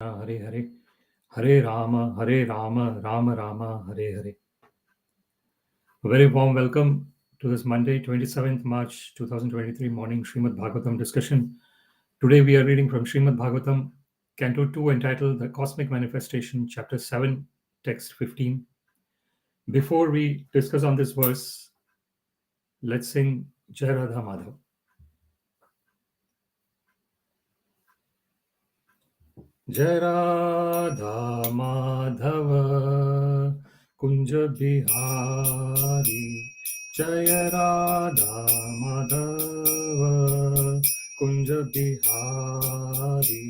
Hare Hare, Hare Rama, Rama Rama, Hare Hare. A very warm welcome to this Monday, 27th March 2023 morning Śrīmad-Bhāgavatam discussion. Today we are reading from Śrīmad-Bhāgavatam, Canto 2, entitled The Cosmic Manifestation, Chapter 7, Text 15. Before we discuss on this verse, let's sing Jai Radha Madhav. Jai Radha Madhava Kunja Bihari, Jai Radha Madhava Kunja Bihari,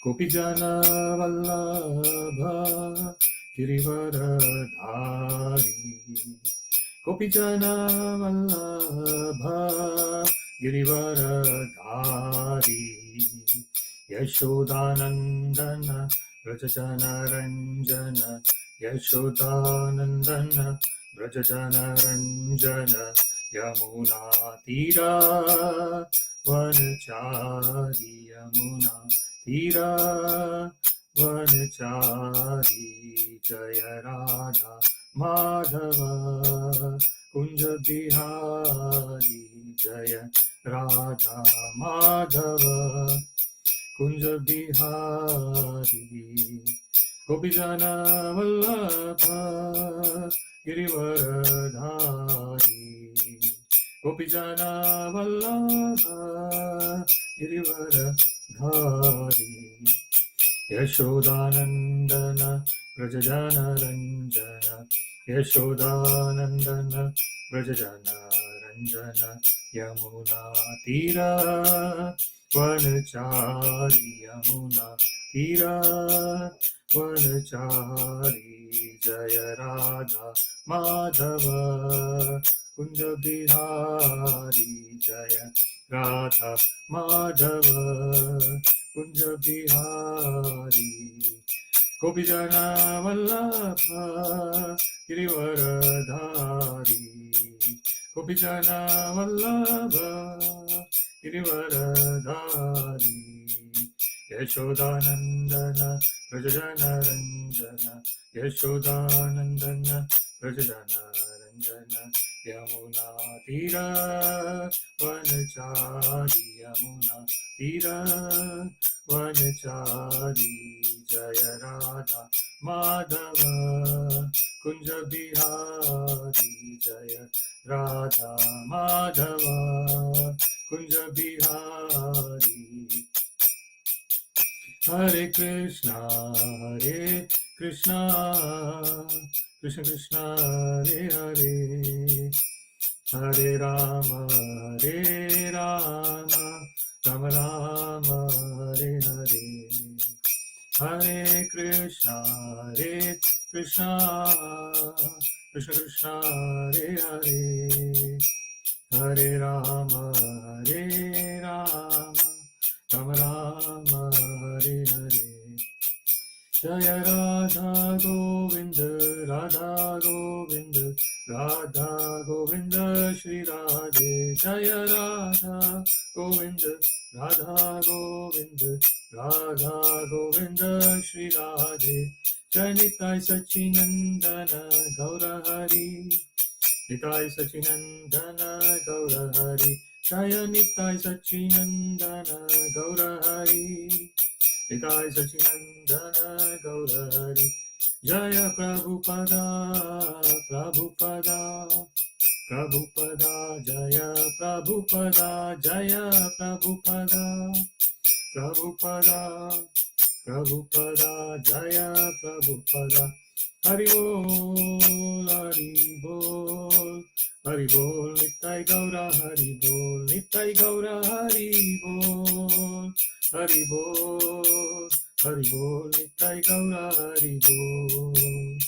Gopijana Vallabha Girivaradhari, Gopijana Vallabha Girivaradhari, Yashodanandana Vrajajana Ranjana, Yashodanandana Vrajajana Ranjana, Yamuna Tira Vanachari, Yamuna Tira Vanachari, Jaya Radha Madhava Kunja Bihari, Jaya Radha Madhava Kunja Bihari, Gopijana Vallabha Girivaradhari, Gopijana Vallabha Girivaradhari, Yashodanandana Vrajajana Ranjana, Yashodanandana Vrajajana Ranjana, Yamuna Tira Vanachari, Yamuna Tira Vanachari, Jaya Radha Madhava Kunja Bihari, Jaya Radha Madhava Kunja Bihari, Gopijana Vallabha Girivaradhari, Gopijana Vallabha Girivaradhari, Yashodanandana Vrajajana Ranjana, Yashodanandana Vrajajana Ranjana, Yamuna Tira Vanachari, Yamuna Tira Vanachari, Jaya Radha Madhava Kunja Bihari, Jaya Radha Madhava Kunja Bihari. Hare Krishna, Krishna Krishna, Hare Hare, Hare Rama, Rama Rama, Hare Hare, Hare Krishna, Krishna Krishna, Hare Hare, Hare Rama, Rama Rama, Hare Hare. Jaya Radha Govinda, Radha Govinda, Radha Govinda, Shri Radhe. Jaya Radha Govinda, Radha Govinda, Radha Govinda, Shri Radhe. Jai Nitai Sachinandana Gaura Hari, Nitai Sachinandana Gaura Hari, Jaya Nitai Sachinandana Gaura Hari, Nitai Sachinandana Gaura Hari, Jaya Prabhupada, Prabhupada, Prabhupada, Jaya Prabhupada, Jaya Prabhupada, Prabhupada, Prabhupada, Jaya Prabhupada. Hari Bol, Hari Bol, Hari Bol, Nitai Gaura Hari Bol, Nitai Gaura Hari Bol, Hari Bol, Hari Bol, Nitai Gaura Hari Bol.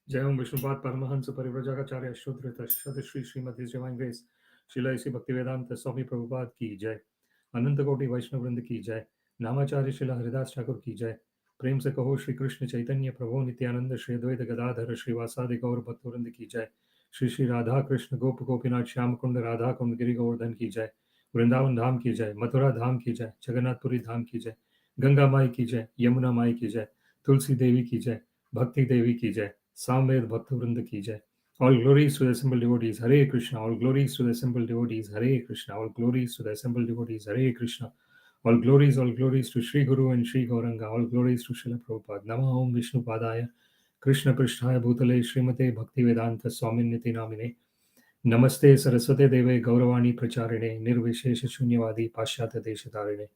Jai Om Vishnupat Paramahansa Parivrajagacharya Shuddhita Shri Srimati Divine Grace Srila A.C. Bhaktivedanta Swami Prabhupada की जय, अनंत कोटि वैष्णव वृंद की जय, नामाचार्य श्रीला हरिदास ठाकुर की जय। प्रेम से कहो श्री कृष्ण चैतन्य प्रभु नित्यानंद श्री अद्वैत गदाधर श्रीवासादि गौर भक्तवृंद की जय। श्री श्री राधा कृष्ण गोप गोपीनाथ श्याम कुंड राधा कुंड गिरि गोवर्धन की जय। वृंदावन धाम की जय, मथुरा धाम की जय, जगन्नाथपुरी धाम की जय, गंगा माई की जय, यमुना माई की जय, तुलसी देवी की जय, भक्ति देवी की जय, सामवेद भक्त वृंद की जय. All glories to the assembled devotees, Hare Krishna. All glories to the assembled devotees, Hare Krishna. All glories to the assembled devotees, Hare Krishna. All glories to Sri Guru and Sri Gauranga. All glories to Srila Prabhupada. Namah Om Vishnu Padaya, Krishna Prishtaya Bhutale, Srimate Bhakti Vedanta Swamin Niti Namine. Namaste Saraswate Deve Gauravani Pracharine, Nirvishesha Shunyavadi Pashyata Deshatarine.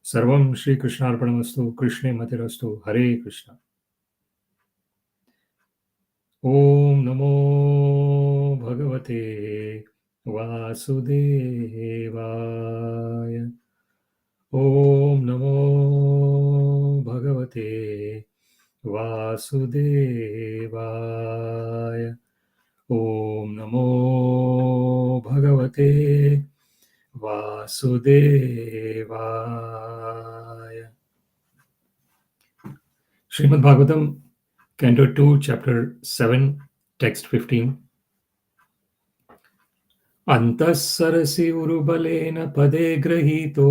Sarvam Shri Krishna Arpanamastu, Krishne Matirastu, Hare Krishna. Om Namo Bhagavate Vasudevaya. Om Namo Bhagavate Vasudevaya. Om Namo Bhagavate Vasudevaya. Śrīmad-Bhāgavatam, Canto 2, Chapter 7, Text 15. antaḥ-sarasy uru-balena pade gṛhīto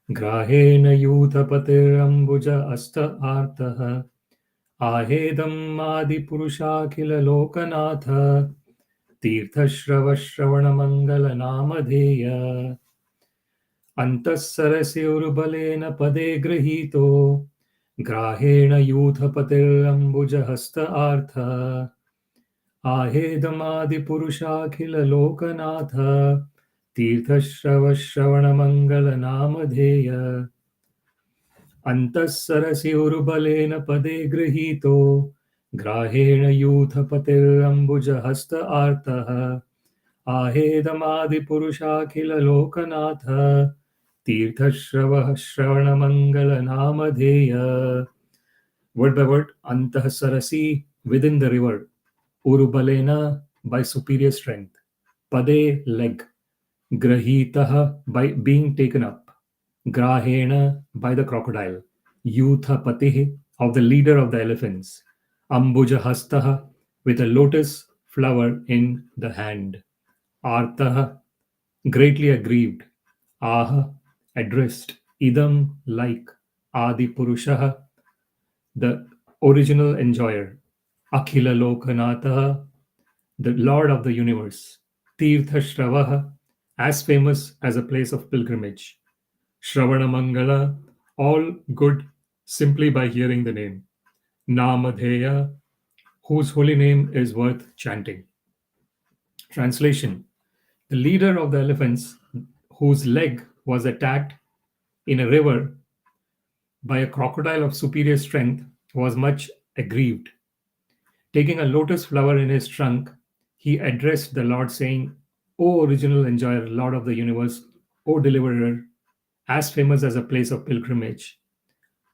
grāheṇa yūtha-patir ambuja-hasta ārtaḥ āhedam ādi-puruṣākhila-loka-nātha tīrtha-śravaḥ śravaṇa-maṅgala-nāmadheya. antaḥ-sarasy uru-balena pade gṛhīto grāheṇa yūtha-patir ambuja-hasta ārtaḥ āhedam ādi-puruṣākhila-loka-nātha tīrtha-śravaḥ śravaṇa-maṅgala-nāmadheya. antaḥ-sarasy uru-balena pade gṛhīto grāheṇa yūtha-patir ambuja-hasta ārtaḥ āhedam ādi-puruṣākhila-loka-nātha tīrtha-śravaḥ śravaṇa-maṅgala-nāmadheya. Word by word, antaḥ-sarasy, within the river. Uru-balena, by superior strength. Pade, leg. Grāhitaḥ, by being taken up. grāheṇa, by the crocodile. yūtha-patir, of the leader of the elephants. ambuja-hasta, with a lotus flower in the hand. ārtaḥ, greatly aggrieved. addressed. idam, like. ādi-puruṣāh, the original enjoyer. akhila-loka-nātha, the Lord of the universe. tīrtha-śravaḥ, as famous as a place of pilgrimage. śravaṇa-maṅgala, all good simply by hearing the name. Namadheya, whose holy name is worth chanting. Translation: the leader of the elephants, whose leg was attacked in a river by a crocodile of superior strength, was much aggrieved. Taking a lotus flower in his trunk, he addressed the Lord, saying, O original enjoyer, Lord of the universe, O deliverer, as famous as a place of pilgrimage,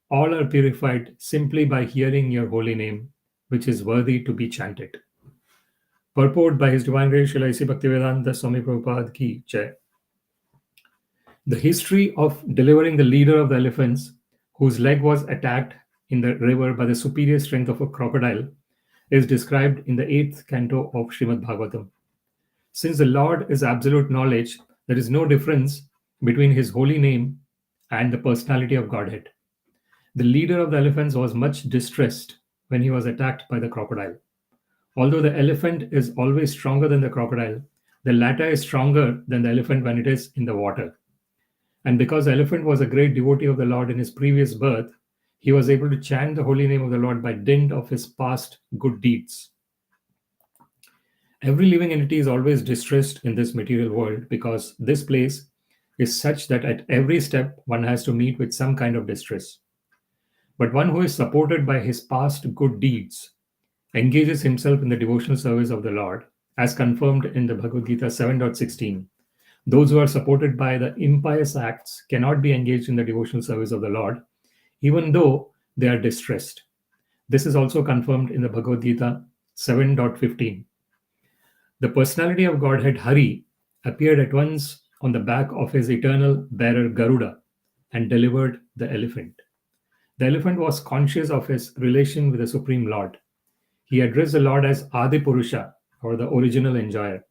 all are purified simply by hearing your holy name, which is worthy to be chanted. Purport by His Divine Grace Srila A.C. Bhaktivedanta Swami Prabhupada ki Jai. The history of delivering the leader of the elephants, whose leg was attacked in the river by the superior strength of a crocodile, is described in the 8th canto of Śrīmad-Bhāgavatam. Since the Lord is absolute knowledge, there is no difference between His holy name and the personality of Godhead. The leader of the elephants was much distressed when he was attacked by the crocodile. Although the elephant is always stronger than the crocodile, the latter is stronger than the elephant when it is in the water. And because the elephant was a great devotee of the Lord in his previous birth, he was able to chant the holy name of the Lord by dint of his past good deeds. Every living entity is always distressed in this material world because this place is such that at every step one has to meet with some kind of distress. But one who is supported by his past good deeds engages himself in the devotional service of the Lord, as confirmed in the Bhagavad Gita 7.16. Those who are supported by the impious acts cannot be engaged in the devotional service of the Lord, even though they are distressed. This is also confirmed in the Bhagavad Gita 7.15. The personality of Godhead Hari appeared at once on the back of his eternal bearer Garuda and delivered the elephant. The elephant was conscious of his relation with the Supreme Lord. He addressed the Lord as Ādi-Purusha, or the original enjoyer.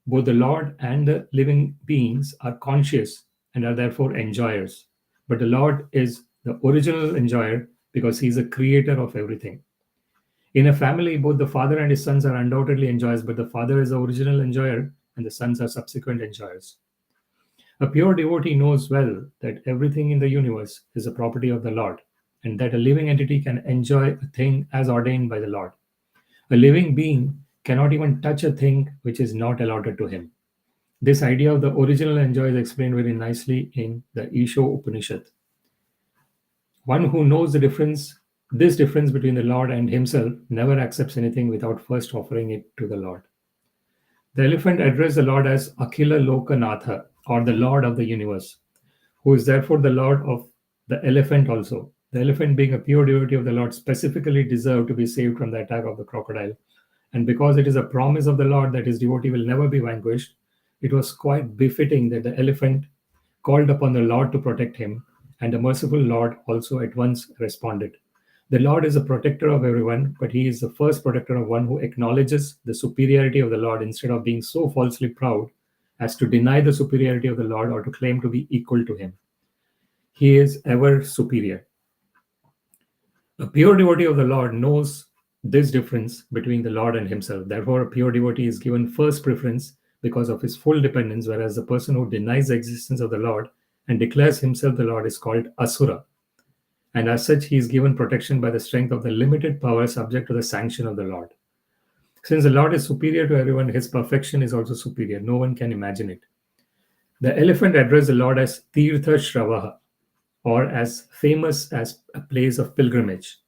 Both the Lord and the living beings are conscious and are therefore enjoyers. But the Lord is the original enjoyer because he is the creator of everything. In a family, both the father and his sons are undoubtedly enjoyers, but the father is the original enjoyer and the sons are subsequent enjoyers. A pure devotee knows well that everything in the universe is a property of the Lord, and that a living entity can enjoy a thing as ordained by the Lord. A living being cannot even touch a thing which is not allotted to him. This idea of the original enjoyer is explained very nicely in the Isho Upanishad. One who knows this difference between the Lord and himself, never accepts anything without first offering it to the Lord. The elephant addressed the Lord as Akhila-loka-nātha, or the Lord of the universe, who is therefore the Lord of the elephant also. The elephant, being a pure devotee of the Lord, specifically deserved to be saved from the attack of the crocodile. And because it is a promise of the Lord that his devotee will never be vanquished, it was quite befitting that the elephant called upon the Lord to protect him, and the merciful Lord also at once responded. The Lord is a protector of everyone, but he is the first protector of one who acknowledges the superiority of the Lord instead of being so falsely proud as to deny the superiority of the Lord or to claim to be equal to him. He is ever superior. A pure devotee of the Lord knows this difference between the Lord and himself. Therefore, a pure devotee is given first preference because of his full dependence, whereas the person who denies the existence of the Lord and declares himself the Lord is called asura. And as such, he is given protection by the strength of the limited power subject to the sanction of the Lord. Since the Lord is superior to everyone, his perfection is also superior. No one can imagine it. The elephant addressed the Lord as tīrtha-śravaḥ, or as famous as a place of pilgrimage.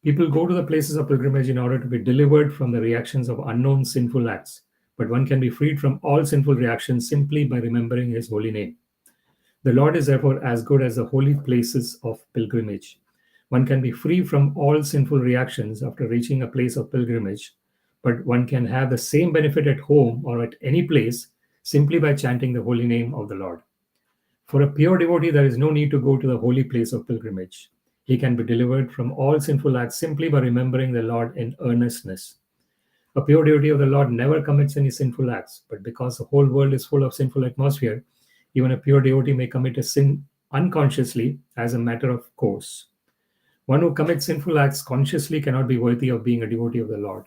People go to the places of pilgrimage in order to be delivered from the reactions of unknown sinful acts, but one can be freed from all sinful reactions simply by remembering his holy name. The Lord is therefore as good as the holy places of pilgrimage. One can be free from all sinful reactions after reaching a place of pilgrimage, but one can have the same benefit at home or at any place simply by chanting the holy name of the Lord. For a pure devotee, there is no need to go to the holy place of pilgrimage. He can be delivered from all sinful acts simply by remembering the Lord in earnestness. A pure devotee of the Lord never commits any sinful acts, but because the whole world is full of sinful atmosphere, even a pure devotee may commit a sin unconsciously as a matter of course. One who commits sinful acts consciously cannot be worthy of being a devotee of the Lord.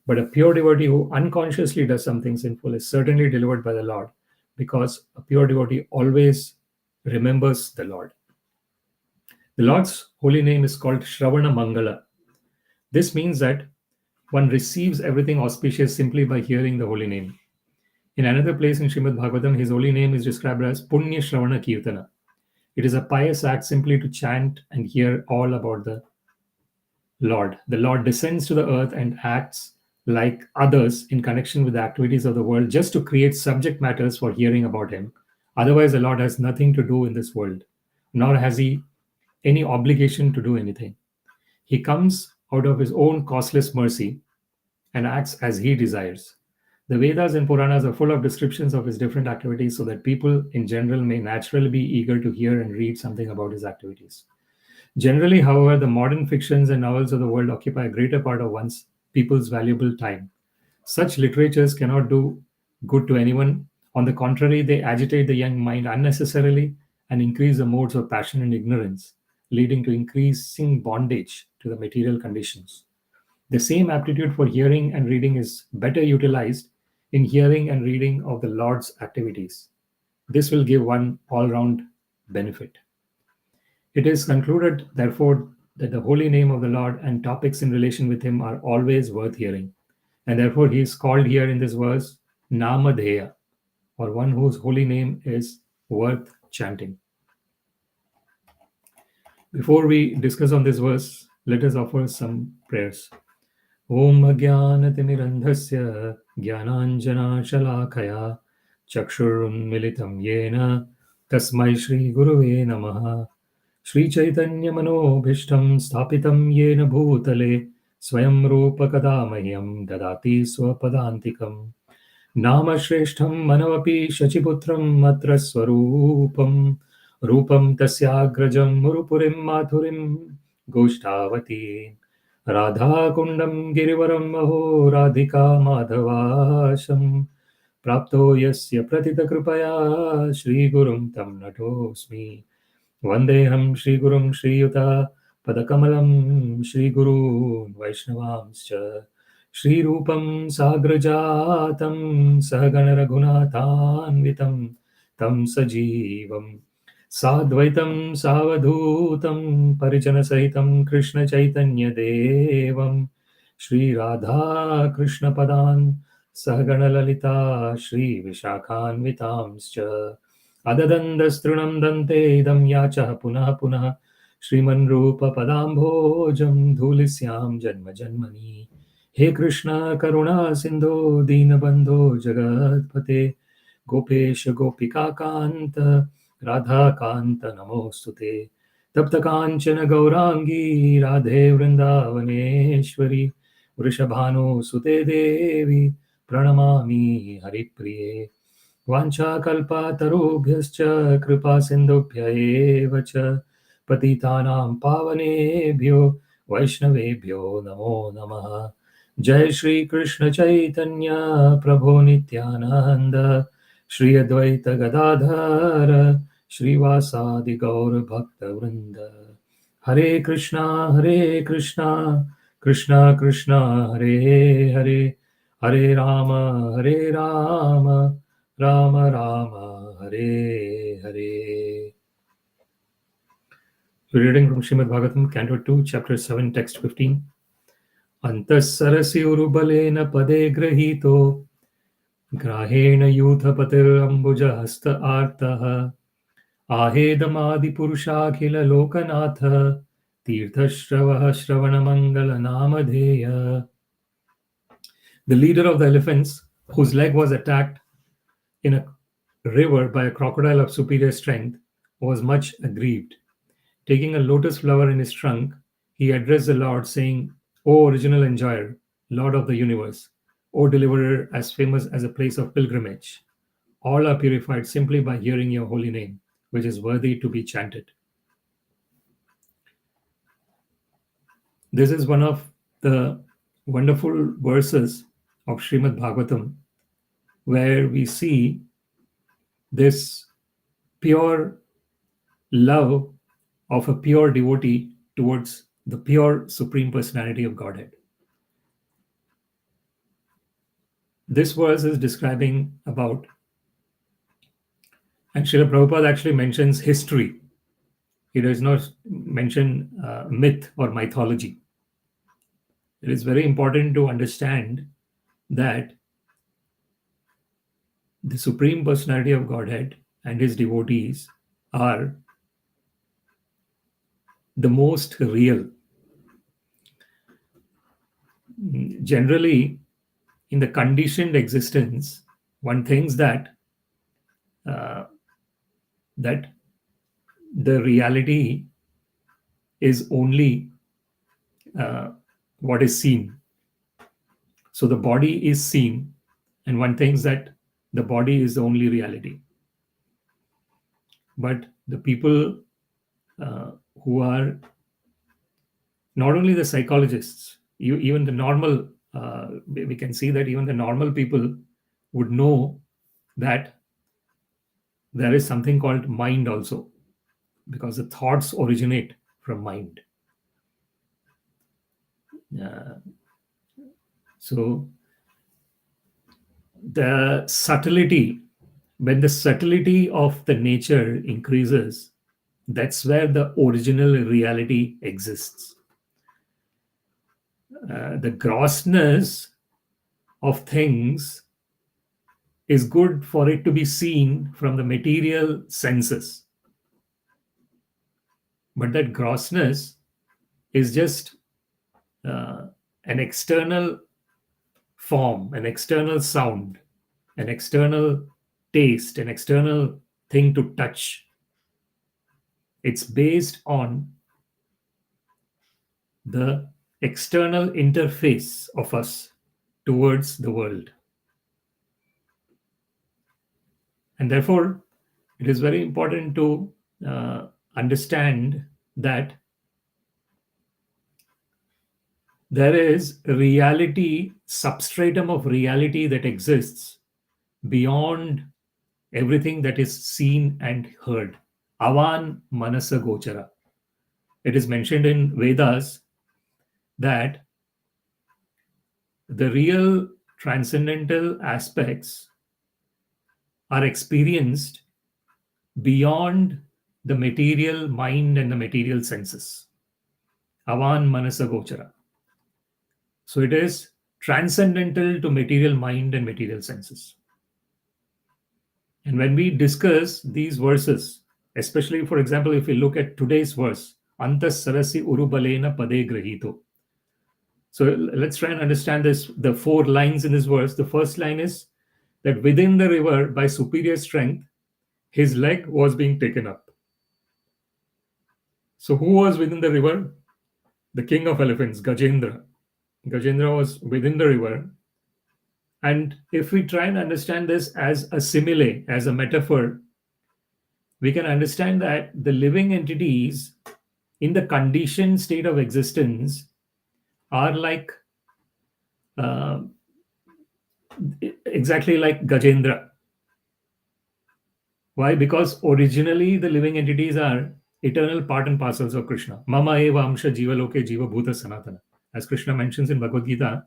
But a pure devotee who unconsciously does something sinful is certainly delivered by the Lord, because a pure devotee always remembers the Lord. The Lord's holy name is called śravaṇa-maṅgala. This means that one receives everything auspicious simply by hearing the holy name. In another place in Śrīmad-Bhāgavatam, his holy name is described as punya-śravana-kirtana. It is a pious act simply to chant and hear all about the Lord. The Lord descends to the earth and acts like others in connection with the activities of the world just to create subject matters for hearing about him. Otherwise, the Lord has nothing to do in this world, nor has he any obligation to do anything. He comes out of his own causeless mercy and acts as he desires. The Vedas and Puranas are full of descriptions of his different activities so that people in general may naturally be eager to hear and read something about his activities. Generally, however, the modern fictions and novels of the world occupy a greater part of one's people's valuable time. Such literatures cannot do good to anyone. On the contrary, they agitate the young mind unnecessarily and increase the modes of passion and ignorance, leading to increasing bondage to the material conditions. The same aptitude for hearing and reading is better utilized in hearing and reading of the Lord's activities. This will give one all-round benefit. It is concluded, therefore, that the holy name of the Lord and topics in relation with him are always worth hearing. And therefore, he is called here in this verse Namadheya, or one whose holy name is worth chanting. Before we discuss on this verse, let us offer some prayers. Om Ajnanatimirandhasya Jnananjana Shalakaya Chakshurunmilitam Yena Tasmai Shri Guruve Namaha Shri Chaitanya Manobhishtam Sthapitam Yena Bhutale Swayam Rupa Kadamahyam Dadati Swapadantikam Nama Shreshtham Manavapi Shachiputram Matra Swarupam Rupam Tasyagrajam Murupurim Mathurim Goshtavati Radha Kundam Girivaram Maho Radhika Madhavasham Prapto yasya pratita kripaya Shri Gurum tam natosmi. Vandeham Shri Gurum Shri Yūtha-Padakamalam Shri Gurun Vaishnavamscha Shri Rupam Sagrajatam Sahagana Raghunathanvitam Tam Sajivam Sadvaitam Savadhutam Parijana Sahitam Krishna Chaitanya Devam Shri Radha Krishna Padan Sahagana Lalita Shri Vishakhanvitamscha Adadandastrinam dante idam yachah punah punah Shriman Rupa Padambhojam Dhulisyam Janma Janmani. He Krishna Karuna Sindhu Deenabandho Jagatpate Gopesha Gopika Kanta Radha Kanta Namostute Tapta Kanchana Gaurangi Radhe Vrindavaneshwari Vrishabhanu Sute Devi Pranamami Haripriye Vanchakalpatarubhyascha kripa sindhubhya eva cha patitanam pavanebhyo vaishnavebhyo namo namaha. Jai Shri Krishna Chaitanya Prabhu Nityananda Shri Advaita Gadadhara Shri Vasadi Gaur Bhakta Vrinda. Hare Krishna Krishna Krishna Hare Hare Hare Rama Rama Rama Hare Hare. We're reading from Śrīmad-Bhāgavatam, Canto 2, Chapter 7, Text 15. antaḥ-sarasy uru-balena pade gṛhīto grāheṇa yūtha-patir ambuja-hasta ārtaḥ āhedam ādi-puruṣākhila-loka-nātha tīrtha-śravaḥ śravaṇa-maṅgala-nāmadheya. The leader of the elephants, whose leg was attacked in a river by a crocodile of superior strength, was much aggrieved. Taking a lotus flower in his trunk, he addressed the Lord, saying, O original enjoyer, Lord of the universe, O deliverer as famous as a place of pilgrimage, all are purified simply by hearing your holy name, which is worthy to be chanted. This is one of the wonderful verses of Śrīmad-Bhāgavatam, where we see this pure love of a pure devotee towards the pure Supreme Personality of Godhead. This verse is describing about, and Srila Prabhupada actually mentions history. He does not mention myth or mythology. It is very important to understand that the Supreme Personality of Godhead and his devotees are the most real. Generally, in the conditioned existence, one thinks that that the reality is only what is seen. So the body is seen, and one thinks that the body is the only reality. But the people who are not only the psychologists, even the normal, we can see that even the normal people would know that there is something called mind also, because the thoughts originate from mind. So the subtlety, when the subtlety of the nature increases, that's where the original reality exists. The grossness of things is good for it to be seen from the material senses. But that grossness is just an external form, an external sound, an external taste, an external thing to touch. It's based on the external interface of us towards the world. And therefore, it is very important to understand that there is reality, substratum of reality that exists beyond everything that is seen and heard. Avan manasa gochara. It is mentioned in Vedas that the real transcendental aspects are experienced beyond the material mind and the material senses. Avan manasa gochara. So it is transcendental to material mind and material senses. And when we discuss these verses, especially, for example, if we look at today's verse, antaḥ-sarasy uru-balena pade gṛhīto. So let's try and understand this. The 4 lines in this verse. The first line is that within the river, by superior strength, his leg was being taken up. So who was within the river? The king of elephants, Gajendra. Gajendra was within the river. And if we try and understand this as a simile, as a metaphor, we can understand that the living entities in the conditioned state of existence are like exactly like Gajendra. Why? Because originally the living entities are eternal part and parcels of Krishna. Mama eva amsha jiva loke jiva bhuta sanātana. As Krishna mentions in Bhagavad Gita,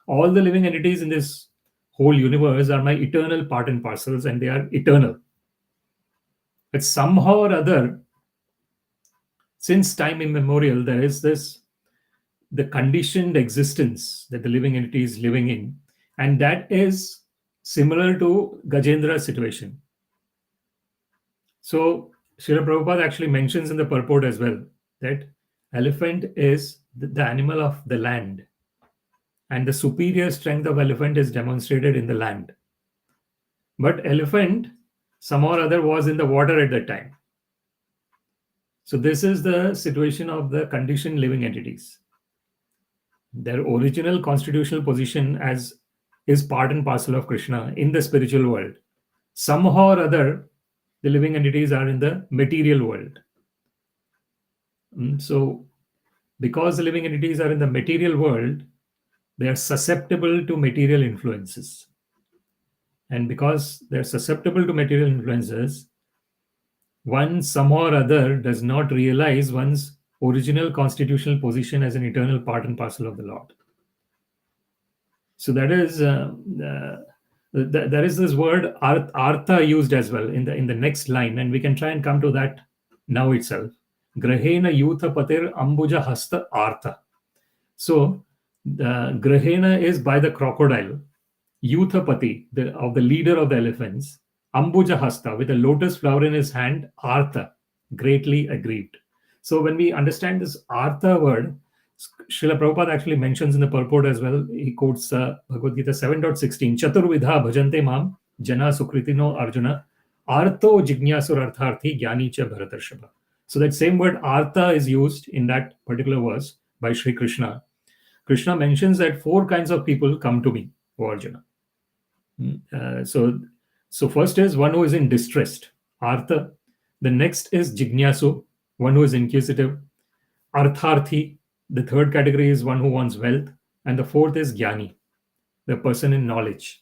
all the living entities in this whole universe are my eternal part and parcels, and they are eternal. But somehow or other, since time immemorial, there is the conditioned existence that the living entity is living in, and that is similar to Gajendra's situation. So Srila Prabhupada actually mentions in the purport as well that elephant is the animal of the land, and the superior strength of elephant is demonstrated in the land. But elephant somehow or other was in the water at that time. So this is the situation of the conditioned living entities. Their original constitutional position as is part and parcel of Krishna in the spiritual world. Somehow or other, the living entities are in the material world. So because the living entities are in the material world, they are susceptible to material influences. And because they're susceptible to material influences, one somehow or other does not realize one's original constitutional position as an eternal part and parcel of the Lord. So that is there is this word ārtaḥ used as well in the next line, and we can try and come to that now itself. Grāheṇa yūtha-patir ambuja-hasta ārtaḥ. So the grāheṇa is by the crocodile, yūtha-patir, of the leader of the elephants, ambuja-hasta, with a lotus flower in his hand, ārtaḥ, greatly aggrieved. So when we understand this ārtaḥ word, Srila Prabhupada actually mentions in the purport as well. He quotes Bhagavad Gita 7.16, Chaturvidha bhajante mam jana sukritino arjuna arto jignasur artharthi jnani cha bharatarshava. So that same word ārtaḥ is used in that particular verse by Sri Krishna. Krishna mentions that 4 kinds of people come to me, O Arjuna. So first is one who is in distress, ārtaḥ. The next is jignasu, one who is inquisitive. Artharthi, the third category, is one who wants wealth. And the fourth is jnani, the person in knowledge.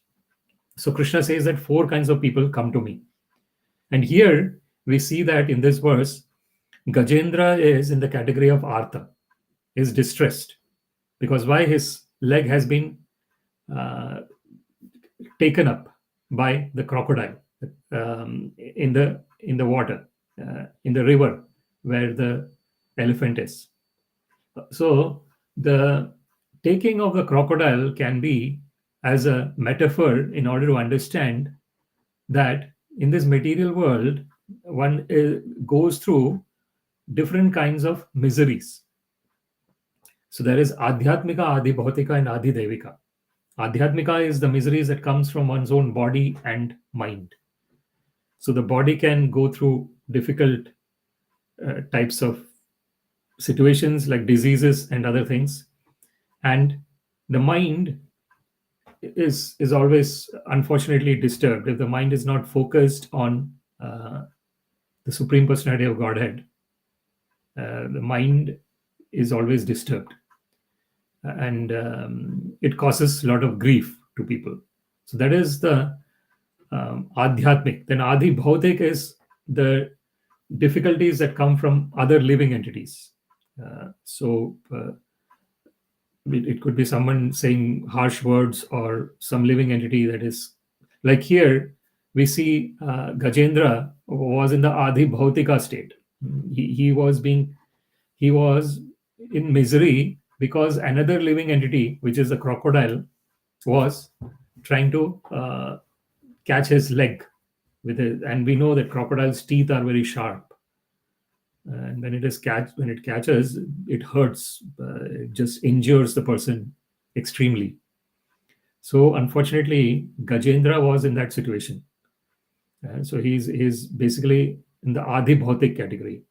So Krishna says that 4 kinds of people come to me. And here we see that in this verse, Gajendra is in the category of ārtaḥ, is distressed. Because why? His leg has been taken up by the crocodile in the water, in the river where the elephant is. So the taking of the crocodile can be as a metaphor in order to understand that in this material world, one goes through different kinds of miseries. So there is adhyatmika, ādi-bhautika, and ādi-devika. Adhyatmika is the miseries that comes from one's own body and mind. So the body can go through difficult types of situations like diseases and other things. And the mind is always unfortunately disturbed. If the mind is not focused on the Supreme Personality of Godhead, the mind is always disturbed. And it causes a lot of grief to people. So that is the adhyatmic, then ādi-bhautik is the difficulties that come from other living entities. It could be someone saying harsh words or some living entity that is like here we see Gajendra was in the ādi-bhautika state. He was in misery because another living entity, which is a crocodile, was trying to catch his leg with it. And we know that crocodile's teeth are very sharp. And when it catches, it hurts. It just injures the person extremely. So unfortunately, Gajendra was in that situation. So he's basically in the ādi-bhautik category.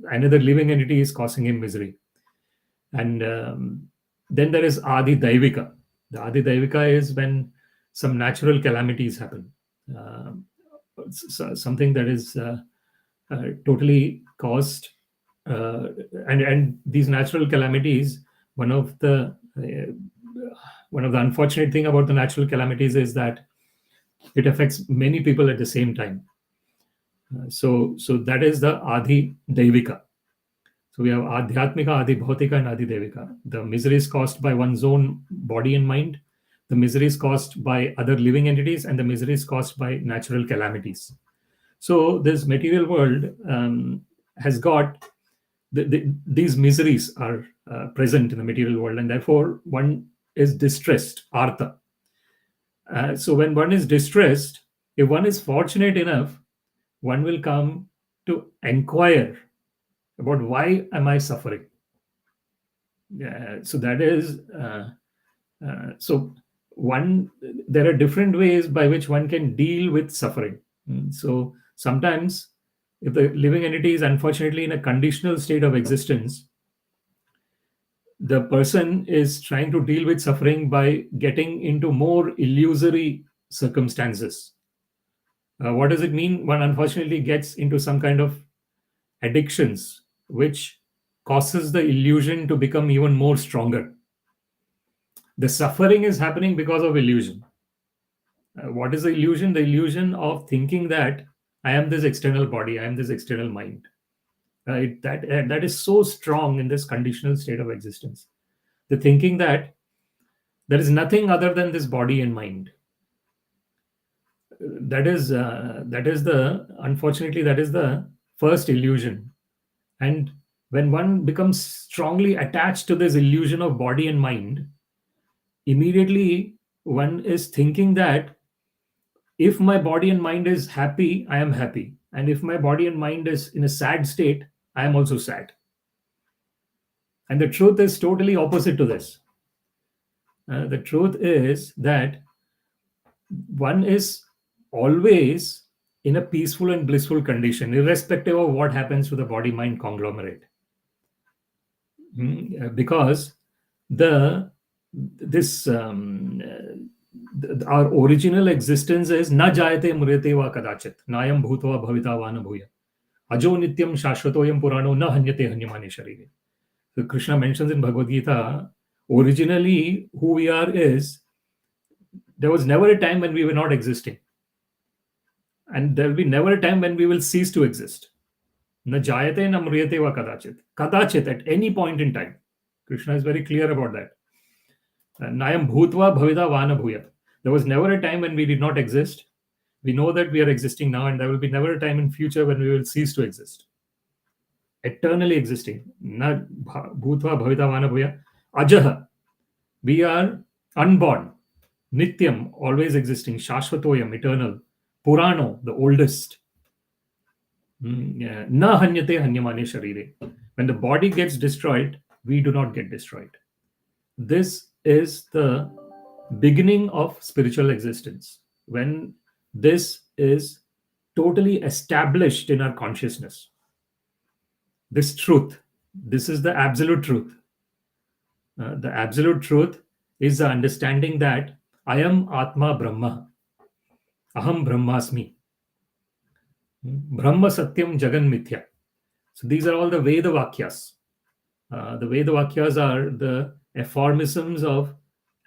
Another living entity is causing him misery. And then there is ādi-daivika. The ādi-daivika is when some natural calamities happen. Something that is totally caused. And these natural calamities, one of the unfortunate thing about the natural calamities is that it affects many people at the same time. So that is the ādi-daivika. So we have adhyatmika, ādi-bhautika, and ādi-daivika. The misery is caused by one's own body and mind. The misery is caused by other living entities, and the misery is caused by natural calamities. So this material world has got these miseries are present in the material world, and therefore one is distressed, ārtaḥ. So when one is distressed, if one is fortunate enough, one will come to inquire about why am I suffering. So that is there are different ways by which one can deal with suffering. So sometimes if the living entity is unfortunately in a conditional state of existence, the person is trying to deal with suffering by getting into more illusory circumstances. What does it mean? One unfortunately gets into some kind of addictions, which causes the illusion to become even more stronger. The suffering is happening because of illusion. What is the illusion? The illusion of thinking that I am this external body, I am this external mind. That is so strong in this conditional state of existence. The thinking that there is nothing other than this body and mind. Unfortunately, that is the first illusion. And when one becomes strongly attached to this illusion of body and mind, immediately one is thinking that if my body and mind is happy, I am happy. And if my body and mind is in a sad state, I am also sad. And the truth is totally opposite to this. The truth is that one is always in a peaceful and blissful condition, irrespective of what happens to the body-mind conglomerate. Because our original existence is na jayate mriyate va kadachit nayam bhutva bhavita va na bhuya ajo nityam shashvatoyam purano na hanyate hanyamane sharire. So Krishna mentions in Bhagavad Gita, originally who we are is, there was never a time when we were not existing. And there will be never a time when we will cease to exist. Na jayate na mriyate va kadachit. Kadachit, at any point in time. Krishna is very clear about that. Nayam bhutva bhavita va na bhuya. There was never a time when we did not exist. We know that we are existing now, and there will be never a time in future when we will cease to exist. Eternally existing. Na bhutva bhavita va na bhuya. Ajaha. We are unborn. Nityam, always existing. Shashvatoyam, eternal. Purano, the oldest. Na hanyate hanyamane sharire. When the body gets destroyed, we do not get destroyed. This is the beginning of spiritual existence. When this is totally established in our consciousness. This truth, this is the absolute truth. The absolute truth is the understanding that I am Atma Brahma. Aham Brahmasmi. Brahma Satyam Jagan Mithya. So these are all the Veda Vakyas. The Veda Vakyas are the aphorisms of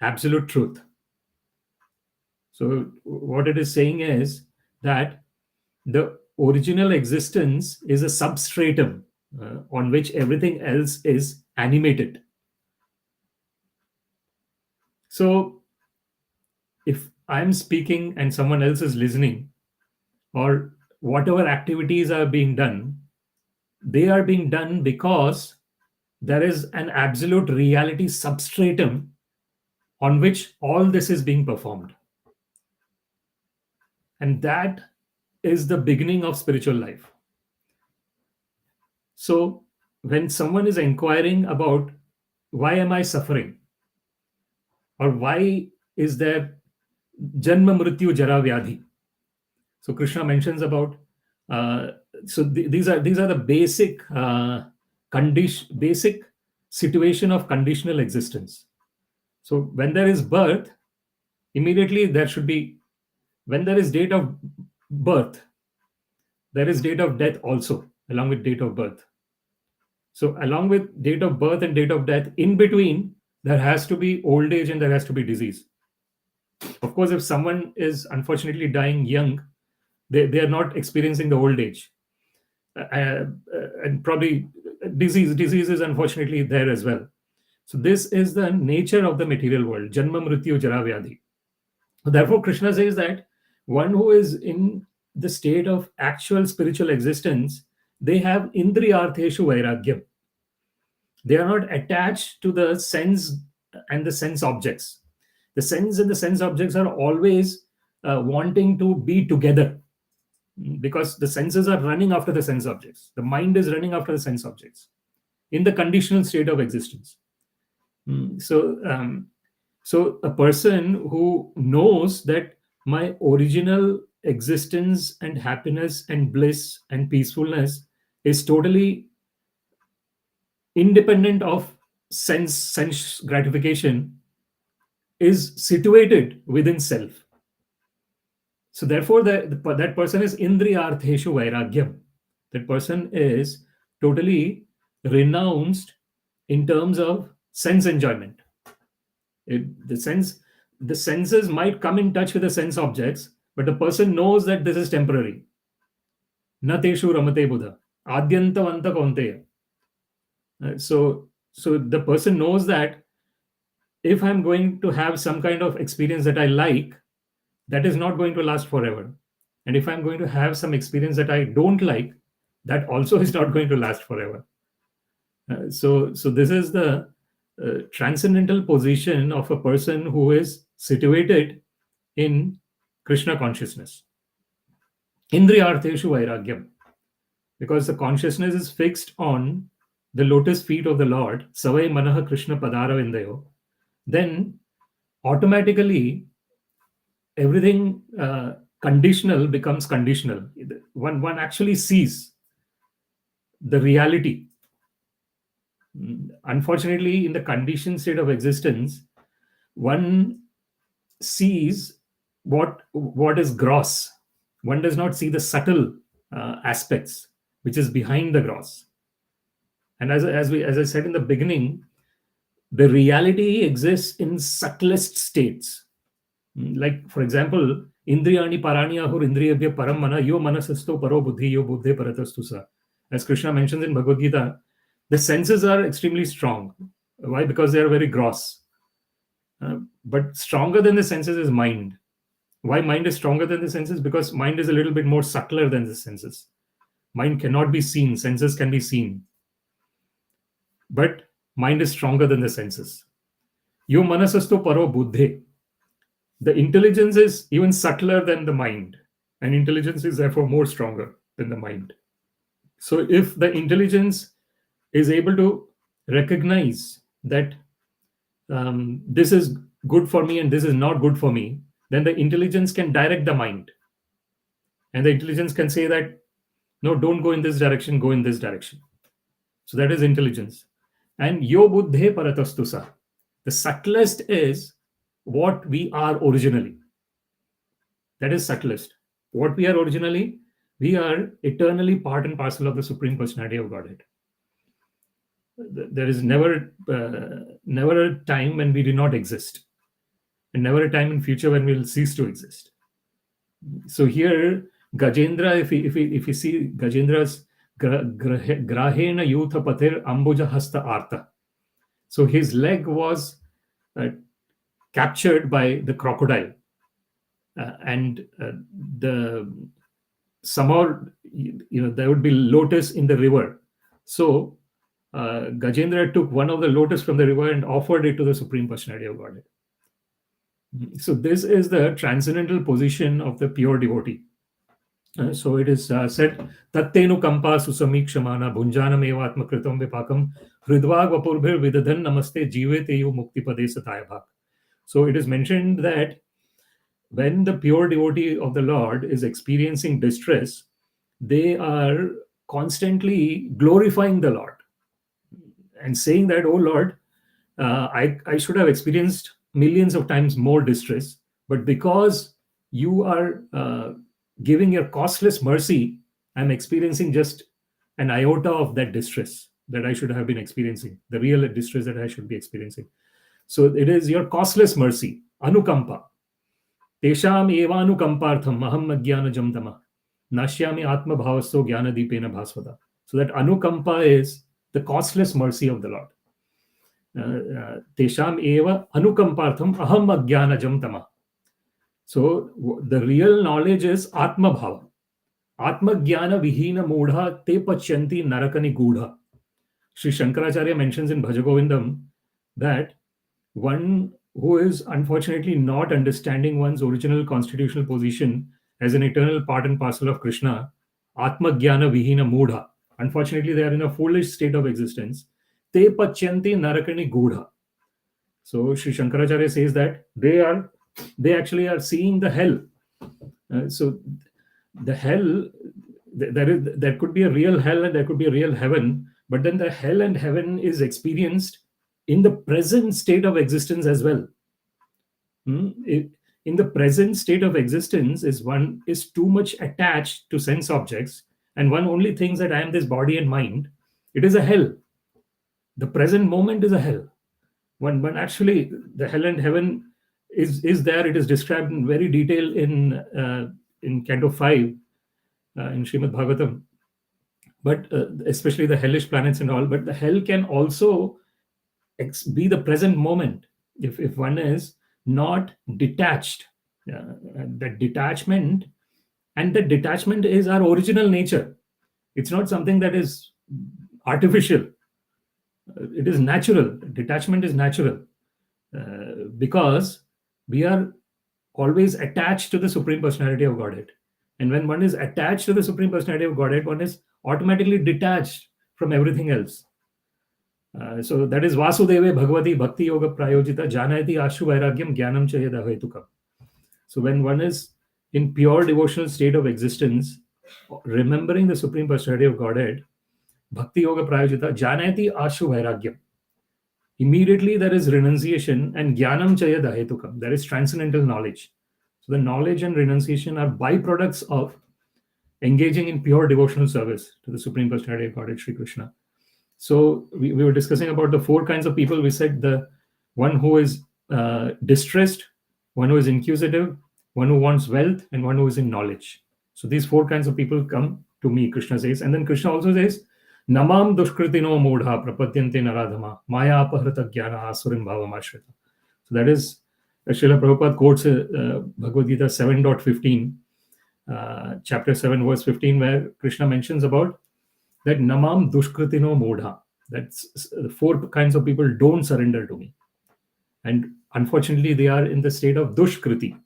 absolute truth. So what it is saying is that the original existence is a substratum on which everything else is animated. So if I'm speaking and someone else is listening, or whatever activities are being done, they are being done because there is an absolute reality substratum on which all this is being performed. And that is the beginning of spiritual life. So when someone is inquiring about why am I suffering, or why is there janma mrityu jara vyadhi, so Krishna mentions about these are the basic basic situation of conditional existence. So when there is birth, immediately there should be, when there is date of birth, there is date of death also, along with date of birth. So along with date of birth and date of death, in between, there has to be old age and there has to be disease. Of course, if someone is unfortunately dying young, they are not experiencing the old age. And probably disease is unfortunately there as well. So this is the nature of the material world, janma mrityu jara vyadhi. Therefore, Krishna says that one who is in the state of actual spiritual existence, they have indriyartheshu vairagyam. They are not attached to the sense and the sense objects. The sense and the sense objects are always wanting to be together, because the senses are running after the sense objects. The mind is running after the sense objects in the conditional state of existence. So a person who knows that my original existence and happiness and bliss and peacefulness is totally independent of sense gratification, is situated within self. So therefore, that person is indriyartheshu vairagyam. That person is totally renounced in terms of sense enjoyment. The senses might come in touch with the sense objects, but the person knows that this is temporary. Nateshu ramate buddha adyantavanta kaunteya. So the person knows that if I'm going to have some kind of experience that I like, that is not going to last forever. And if I'm going to have some experience that I don't like, that also is not going to last forever. So this is the transcendental position of a person who is situated in Krishna consciousness. Indriyartheshu vairagyam. Because the consciousness is fixed on the lotus feet of the Lord, savai manaha Krishna padaravindayo, then automatically everything conditional becomes conditional. One actually sees the reality. Unfortunately, in the conditioned state of existence, one sees what is gross. One does not see the subtle aspects which is behind the gross. And as I said in the beginning, the reality exists in subtlest states. Like, for example, indriyani parani ahur indriyabhya param mana yo manasasto paro buddhi yo buddhe paratastu sa. As Krishna mentions in Bhagavad Gita, the senses are extremely strong. Why? Because they are very gross. But stronger than the senses is mind. Why mind is stronger than the senses? Because mind is a little bit more subtler than the senses. Mind cannot be seen, senses can be seen. But mind is stronger than the senses. Yo manasasto paro buddhe. The intelligence is even subtler than the mind, and intelligence is therefore more stronger than the mind. So if the intelligence is able to recognize that this is good for me and this is not good for me, then the intelligence can direct the mind. And the intelligence can say that, no, don't go in this direction, go in this direction. So that is intelligence. And yo buddhe paratastusa. The subtlest is what we are originally. That is subtlest. What we are originally, we are eternally part and parcel of the Supreme Personality of Godhead. There is never a time when we do not exist. and never a time in future when we'll cease to exist. So here, Gajendra, if we see Gajendra's grāheṇa yūtha-patir ambuja-hasta ārtaḥ. So his leg was captured by the crocodile, and somehow there would be lotus in the river. So Gajendra took one of the lotus from the river and offered it to the Supreme Personality of Godhead. So this is the transcendental position of the pure devotee. So it is said, Tattenu kampa susamikṣamana bhunjanam evatma kritam vipakam hridvag vapurbhir vidadhan namaste jiveteyu mukti pade satayabhak. So it is mentioned that when the pure devotee of the Lord is experiencing distress, they are constantly glorifying the Lord and saying that, oh Lord, I should have experienced millions of times more distress, but because you are giving your costless mercy, I'm experiencing just an iota of that distress that I should have been experiencing, the real distress that I should be experiencing. So it is your costless mercy, anukampa. Tesham eva anukampartham aham ajnanajam tama nashyami atma bhavasto jnana dīpena bhasvata. So that anukampa is the costless mercy of the Lord. Tesham eva anukampartham aham ajnanajam tama. So the real knowledge is atma bhava. Atma jnana vihina mudha te pacyanti narakani gudha. Sri Shankaracharya mentions in Bhajagovindam that one who is unfortunately not understanding one's original constitutional position as an eternal part and parcel of Krishna, atma jnana vihina mudha. Unfortunately, they are in a foolish state of existence. Te pacyanti narakani gudha. So Sri Shankaracharya says that they actually are seeing the hell. So the hell, there could be a real hell and there could be a real heaven, but then the hell and heaven is experienced in the present state of existence as well. In the present state of existence, one is too much attached to sense objects, and one only thinks that I am this body and mind. It is a hell. The present moment is a hell. When actually the hell and heaven is there. It is described in very detail in Canto 5 in Śrīmad-Bhāgavatam. But especially the hellish planets and all. But the hell can also be the present moment if one is not detached. That detachment, and that detachment is our original nature. It's not something that is artificial. It is natural. Detachment is natural because we are always attached to the Supreme Personality of Godhead. And when one is attached to the Supreme Personality of Godhead, one is automatically detached from everything else. So that is Vasudeve Bhagavati Bhakti Yoga Prayojita Janayati Ashu Vairagyam Jnanam cha yad ahetukam. So when one is in pure devotional state of existence, remembering the Supreme Personality of Godhead, Bhakti Yoga Prayojita Janayati Ashu Vairagyam. Immediately there is renunciation and Jnanam cha yad ahetukam. There is transcendental knowledge. So the knowledge and renunciation are byproducts of engaging in pure devotional service to the Supreme Personality of Godhead, Sri Krishna. So we were discussing about the four kinds of people. We said the one who is distressed, one who is inquisitive, one who wants wealth, and one who is in knowledge. So these four kinds of people come to me, Krishna says. And then Krishna also says, Namam dushkritino modha prapadyante naradhama maya apahrata jnana asurim bhavam ashrita. So that is, Srila Prabhupada quotes Bhagavad Gita 7.15, chapter 7, verse 15, where Krishna mentions about that Namam dushkritino modha. That's the four kinds of people don't surrender to me. And unfortunately, they are in the state of dushkriti.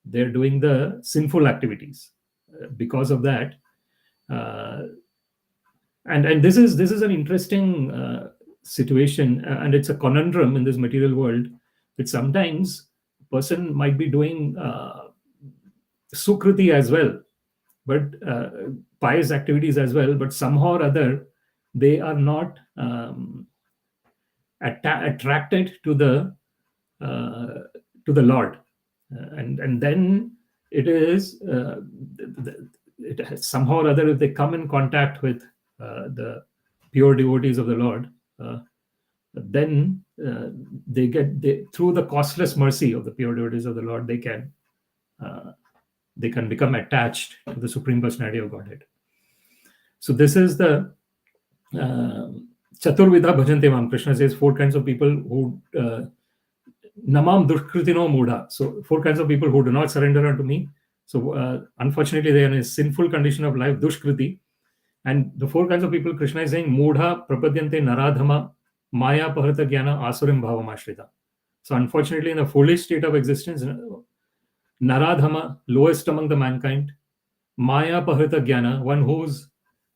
They're doing the sinful activities. Because of that, and this is an interesting situation, and it's a conundrum in this material world, that sometimes a person might be doing sukriti as well, but pious activities as well, but somehow or other they are not attracted to the Lord, and then it is it has, somehow or other, if they come in contact with the pure devotees of the Lord, then through the costless mercy of the pure devotees of the Lord, they can become attached to the Supreme Personality of Godhead. So this is the Chaturvidha Bhajante Mam. Krishna says 4 kinds of people who Namam Dushkritino Mudha. So 4 kinds of people who do not surrender unto me. So unfortunately, they are in a sinful condition of life, Dushkriti. And the 4 kinds of people, Krishna is saying, Mudha Prapadyante Naradhama Maya Pahrata Jnana Asurim Bhavam Ashrita. So unfortunately, in the foolish state of existence, Naradhama, lowest among the mankind, Maya Pahrata Jnana, one whose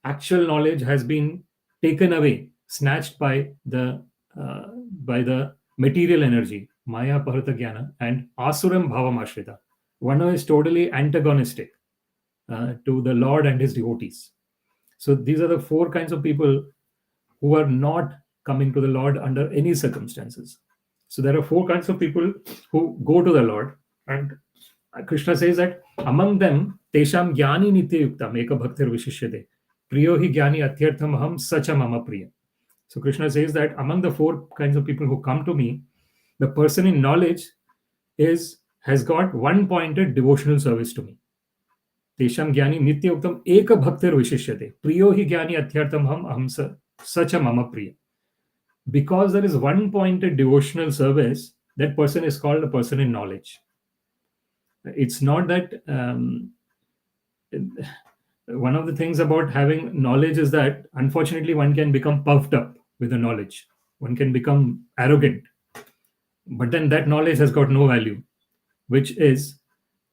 actual knowledge has been taken away, snatched by the material energy, Maya Pahrata Jnana, and Asuram Bhavam Ashrita, one who is totally antagonistic to the Lord and his devotees. So these are the 4 kinds of people who are not coming to the Lord under any circumstances. So there are 4 kinds of people who go to the Lord, and Krishna says that among them, Tesham Jnani Nityayuktam Eka Bhaktir Vishishyate Priyo hi Jnani Atyartham Aham Sacha Mama Priya. So Krishna says that among the 4 kinds of people who come to me, the person in knowledge has got one-pointed devotional service to me. Tesham Jnani Nityayuktam Eka Bhaktir Vishishyate Priyo hi Jnani Atyartham Aham Sacha Mama Priya. Because there is one-pointed devotional service, that person is called a person in knowledge. It's not that one of the things about having knowledge is that unfortunately one can become puffed up with the knowledge. One can become arrogant. But then that knowledge has got no value, which is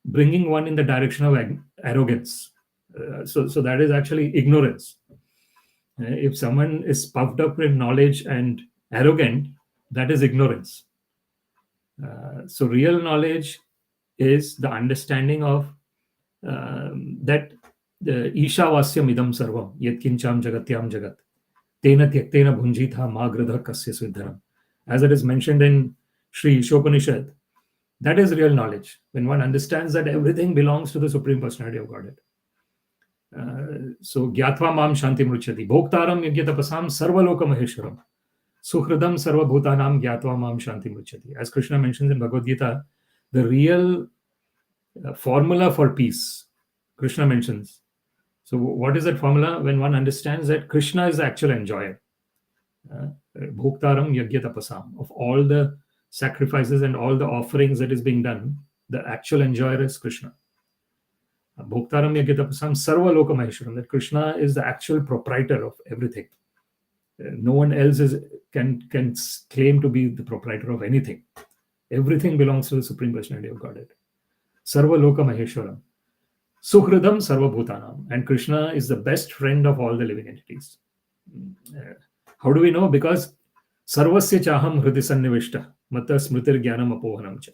bringing one in the direction of arrogance. So that is actually ignorance. If someone is puffed up with knowledge and arrogant, that is ignorance. So real knowledge is the understanding of that Ishavasyam idam sarvam yat kincham jagatyam jagat tena tyaktena bhunjitha ma gṛhīto kasya siddharam. As it is mentioned in Sri Ishopanishad, that is real knowledge. When one understands that everything belongs to the Supreme Personality of Godhead. So gyatva mam shanti mruchyati bhoktaram yajna-tapasam sarva-loka-maheshwaram suhridam sarva-bhutanam gyatva mam shanti mruchyati. As Krishna mentions in Bhagavad Gita, the real formula for peace, Krishna mentions. So what is that formula? When one understands that Krishna is the actual enjoyer. Bhoktaram yajna-tapasam. Of all the sacrifices and all the offerings that is being done, the actual enjoyer is Krishna. Bhoktaram yajna-tapasam sarva-loka-maheshwaram. That Krishna is the actual proprietor of everything. No one else can claim to be the proprietor of anything. Everything belongs to the Supreme Personality of Godhead. Sarva-loka-maheshwaram. Suhridam sarva-bhutanam. And Krishna is the best friend of all the living entities. How do we know? Because sarvasya chaham hridi sannivishta mata smritir jnanam apohanam cha.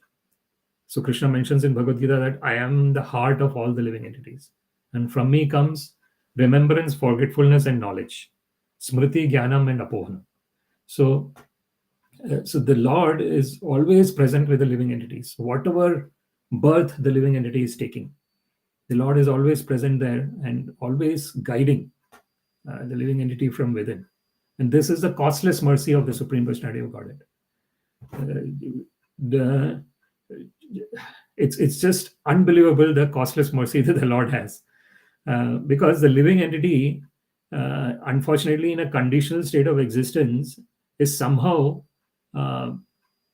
So Krishna mentions in Bhagavad Gita that I am the heart of all the living entities. And from me comes remembrance, forgetfulness, and knowledge. Smriti, jnanam, and apohanam. So the Lord is always present with the living entities. Whatever birth the living entity is taking, the Lord is always present there and always guiding the living entity from within. And this is the costless mercy of the Supreme Personality of Godhead. It's just unbelievable, the costless mercy that the Lord has. Because the living entity, unfortunately, in a conditional state of existence, is somehow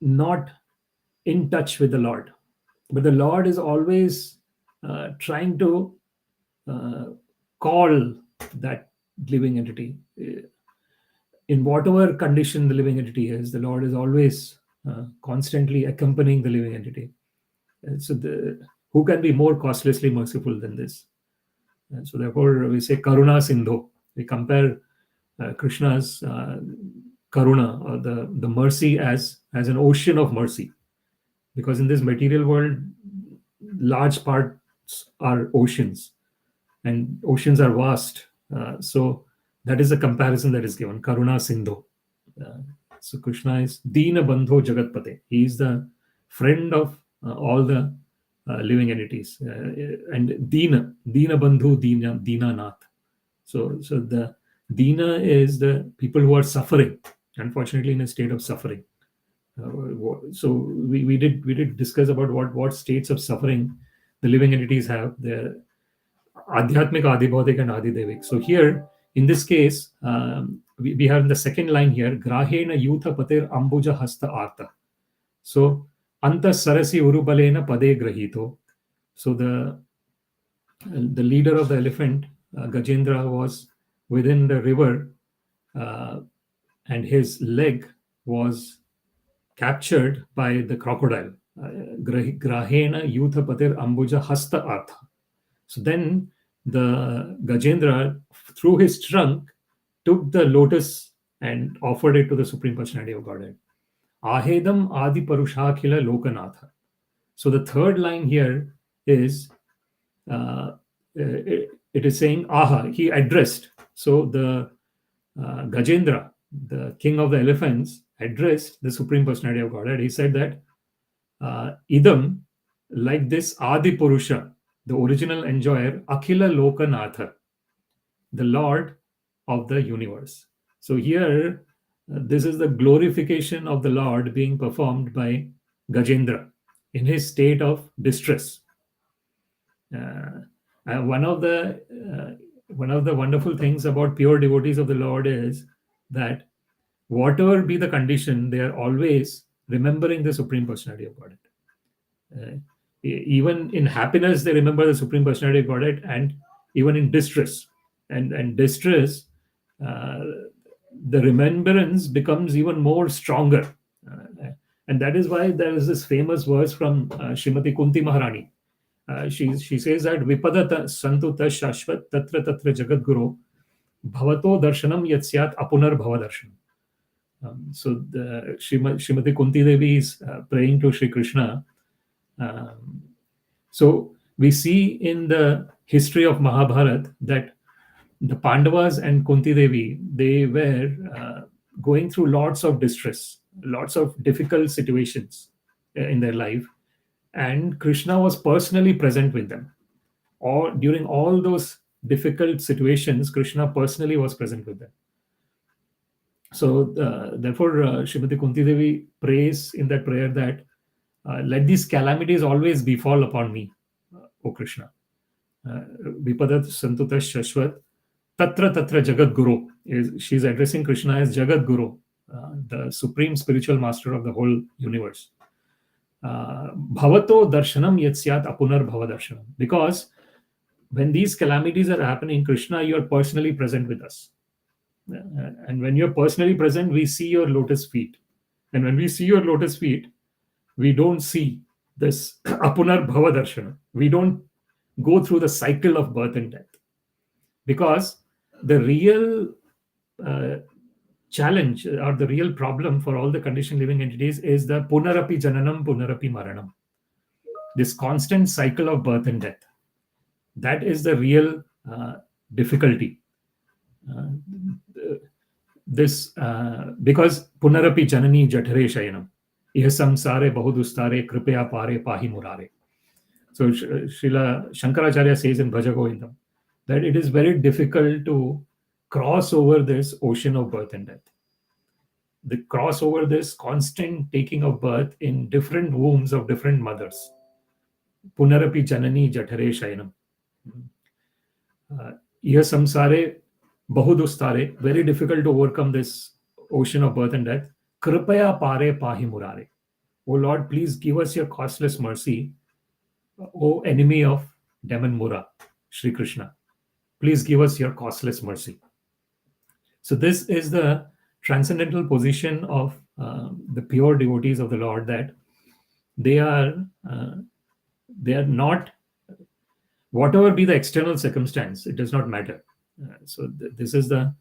not in touch with the Lord. But the Lord is always trying to call that living entity. In whatever condition the living entity is, the Lord is always constantly accompanying the living entity. So who can be more costlessly merciful than this? And so therefore we say Karuna Sindhu. We compare Krishna's Karuna, or the mercy, as an ocean of mercy. Because in this material world, large parts are oceans, and oceans are vast. So that is the comparison that is given, Karuna Sindhu. So Krishna is Dina Bandho Jagatpate. He is the friend of all the living entities. And Dina Bandhu, Dina Nath. So the Dina is the people who are suffering. unfortunately in a state of suffering. So we did discuss about what states of suffering the living entities have. The adhyatmic, ādi-bhautik, and ādi-devik. So here, in this case, we have in the second line here, grāheṇa yūtha-patir ambuja-hasta ārtaḥ. So antaḥ-sarasy uru-balena pade gṛhīto. So the leader of the elephant, Gajendra, was within the river, and his leg was captured by the crocodile. Grāheṇa yūtha-patir ambuja-hasta ārtaḥ. So then the Gajendra, through his trunk, took the lotus and offered it to the Supreme Personality of Godhead. āhedam ādi-puruṣākhila-loka-nātha. So the third line here is, it is saying, aha, he addressed. So the Gajendra, the king of the elephants, addressed the Supreme Personality of Godhead. He said that, idam, like this ādi-purusha, the original enjoyer, akhila-loka-nātha, the Lord of the universe. So here, this is the glorification of the Lord being performed by Gajendra in his state of distress. One of the wonderful things about pure devotees of the Lord is that whatever be the condition, they are always remembering the Supreme Personality of Godhead. Even in happiness, they remember the Supreme Personality of Godhead, and even in distress. And distress, the remembrance becomes even more stronger. And that is why there is this famous verse from Srimati Kunti Maharani. She says that Vipadata santuta shashvat tatra tatra jagadguru bhavato darshanam yatsyat apunar bhava darshanam. So Srimati Kunti Devi is praying to Sri Krishna. So we see in the history of Mahabharata that the Pandavas and Kunti Devi, they were going through lots of distress, lots of difficult situations in their life, and Krishna was personally present with them. Or during all those difficult situations, Krishna personally was present with them. So therefore, Srimati Kunti Devi prays in that prayer that let these calamities always befall upon me, O Krishna. Vipadat santuta shashvat tatra tatra jagadguru. She's addressing Krishna as Jagadguru, the supreme spiritual master of the whole universe. Bhavato darshanam yatsyat apunar bhava darshanam. Because when these calamities are happening, Krishna, you are personally present with us. And when you're personally present, we see your lotus feet. And when we see your lotus feet, we don't see this apunar bhava darshana. We don't go through the cycle of birth and death. Because the real challenge or the real problem for all the conditioned living entities is the punarapi jananam, punarapi maranam. This constant cycle of birth and death. That is the real difficulty. Because punarapi janani jathare shayanam. Iha samsare bahudustare kripaya pare pahi murare. So Srila Shankaracharya says in Bhaja Govindam that it is very difficult to cross over this ocean of birth and death. The cross over this constant taking of birth in different wombs of different mothers. Punarapi janani jathare shayanam. Iha samsare bahudustare. Very difficult to overcome this ocean of birth and death. Kripaya pare pahi murare. O Lord, please give us your costless mercy. O enemy of demon Mura, Sri Krishna, please give us your costless mercy. So this is the transcendental position of the pure devotees of the Lord, that they are not, whatever be the external circumstance, it does not matter. So this is the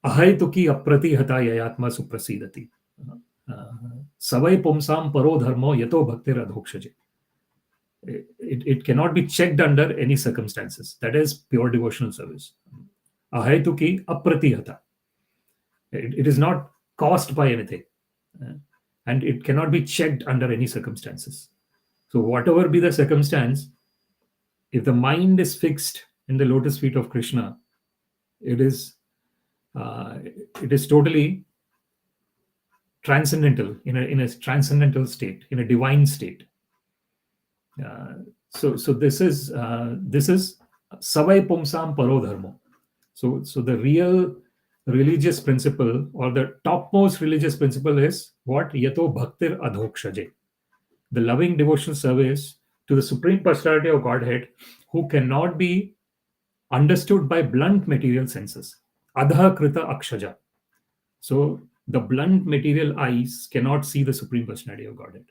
ahaytuki apratihata yayatma suprasidati. Savai pumsam paro dharmo yato bhaktir adhokshaje. It cannot be checked under any circumstances. That is pure devotional service. Ahaytuki apratihata. It is not caused by anything. And it cannot be checked under any circumstances. So whatever be the circumstance, if the mind is fixed in the lotus feet of Krishna, it is totally transcendental, in a transcendental state, in a divine state. So this is savai pumsam paro dharmo. So the real religious principle, or the topmost religious principle, is what? Yato bhaktir adhokshaje. The loving devotional service to the Supreme Personality of Godhead, who cannot be understood by blunt material senses. Adha krita akshaja. So the blunt material eyes cannot see the Supreme Personality of Godhead.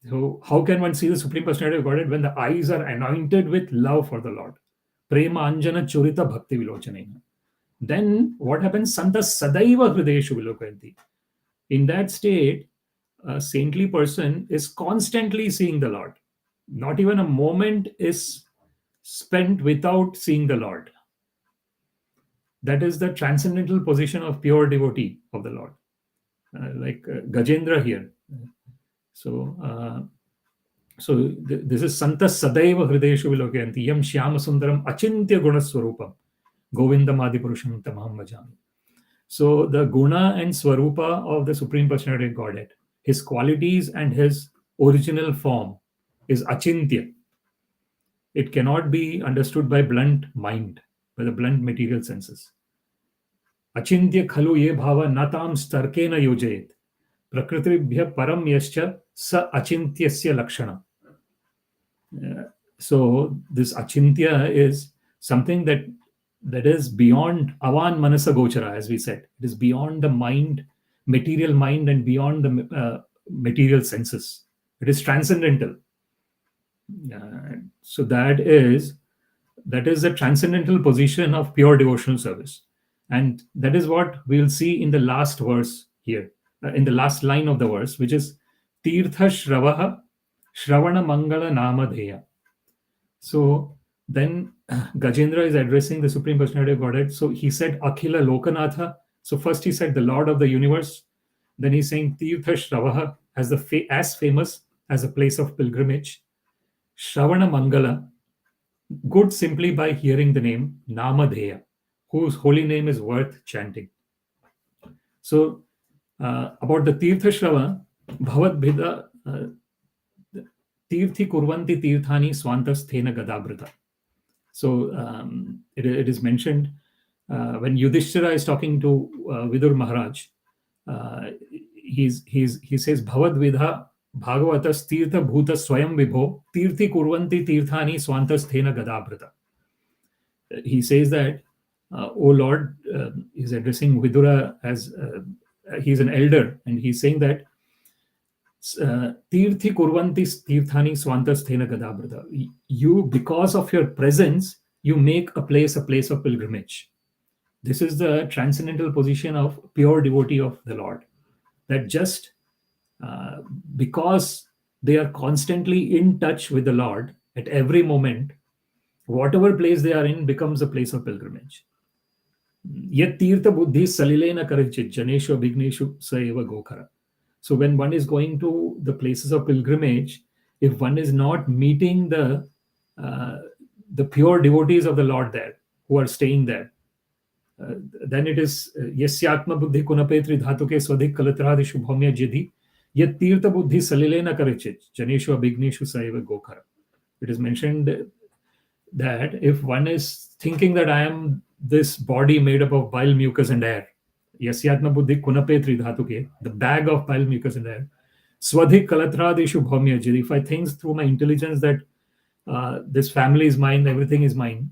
So how can one see the Supreme Personality of Godhead? When the eyes are anointed with love for the Lord. Prema anjana churita bhakti vilochanena. Then what happens? Santa sadaiva hridayeshu vilokanti. In that state, a saintly person is constantly seeing the Lord. Not even a moment is spent without seeing the Lord. That is the transcendental position of pure devotee of the Lord. Like Gajendra here. So this is Santa Sadaiva Hridayeshu Vilokanti Yam Shyama Sundaram Achintya Gunaswarupam Govindam ādi-puruṣam tamaham bhajami. So the guna and swarupa of the Supreme Personality of Godhead, his qualities and his original form, is achintya. It cannot be understood by blunt mind, by the blunt material senses. Achintya khalu ye bhava natam starkena yojayet prakritibhya param yascha sa achintyasya lakshana. So this achintya is something that is beyond avan manasa gochara, as we said. It is beyond the mind, material mind, and beyond the material senses. It is transcendental. So that is the transcendental position of pure devotional service. And that is what we'll see in the last verse here, in the last line of the verse, which is tīrtha-śravaḥ śravaṇa-maṅgala-nāmadheya. So then Gajendra is addressing the Supreme Personality of Godhead. So he said Akhila-loka-nātha. So first he said the Lord of the universe. Then he's saying tīrtha-śravaḥ as as famous as a place of pilgrimage. Śravaṇa-maṅgala, good simply by hearing the name. Namadheya, whose holy name is worth chanting. So about the tīrtha-śravaḥ, bhavat bhida tīrthi kurvanti tīrthani svantasthena gadabrata. So it is mentioned when Yudhishthira is talking to Vidur Maharaj, he says bhavat vidha bhagavatas tīrtha bhuta swayam vibho tīrthi kurvanti tīrthani svantasthena gadabrata. He says that, O Lord, he's addressing Vidura as he's an elder, and he's saying that tīrthi kurvanti tīrthani svantasthena gadabrata. You, because of your presence, you make a place of pilgrimage. This is the transcendental position of pure devotee of the Lord. That just because they are constantly in touch with the Lord at every moment, whatever place they are in becomes a place of pilgrimage. Yet tīrtha buddhi salilena karachit janeshu abhigneshu sa eva gokhara. So when one is going to the places of pilgrimage, if one is not meeting the pure devotees of the Lord there, who are staying there, then it is yasyatma buddhi kunapetri dhatuke swadhik kalatradishu bhaumya jidhi yet tīrtha buddhi salilena karachit janeshu abhigneshu sa eva gokhara. It is mentioned that if one is thinking that I am this body made up of bile, mucus, and air, yasyatma buddhi kunapetri dhatuke, the bag of bile, mucus, and air, swadhik kalatradishu bhaumya jidhi, if I think through my intelligence that this family is mine, everything is mine,